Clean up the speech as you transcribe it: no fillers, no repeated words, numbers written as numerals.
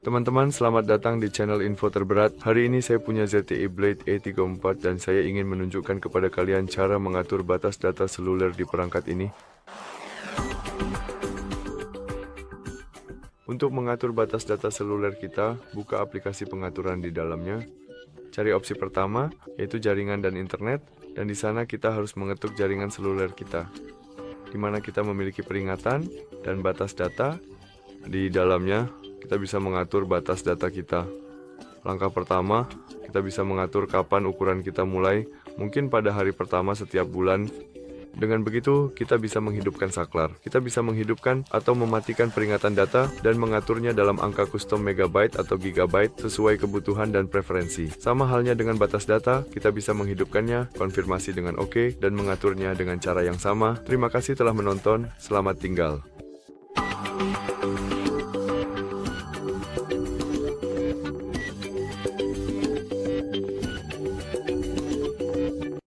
Teman-teman, selamat datang di channel info terberat. Hari ini saya punya ZTE Blade A34 dan saya ingin menunjukkan kepada kalian cara mengatur batas data seluler di perangkat ini. Untuk mengatur batas data seluler kita, buka aplikasi pengaturan di dalamnya. Cari opsi pertama, yaitu jaringan dan internet, dan di sana kita harus mengetuk jaringan seluler kita, di mana kita memiliki peringatan dan batas data. Di dalamnya, kita bisa mengatur batas data kita. Langkah pertama, kita bisa mengatur kapan ukuran kita mulai, mungkin pada hari pertama setiap bulan. Dengan begitu, kita bisa menghidupkan saklar. Kita bisa menghidupkan atau mematikan peringatan data dan mengaturnya dalam angka custom megabyte atau gigabyte sesuai kebutuhan dan preferensi. Sama halnya dengan batas data, kita bisa menghidupkannya, konfirmasi dengan OK, dan mengaturnya dengan cara yang sama. Terima kasih telah menonton, selamat tinggal.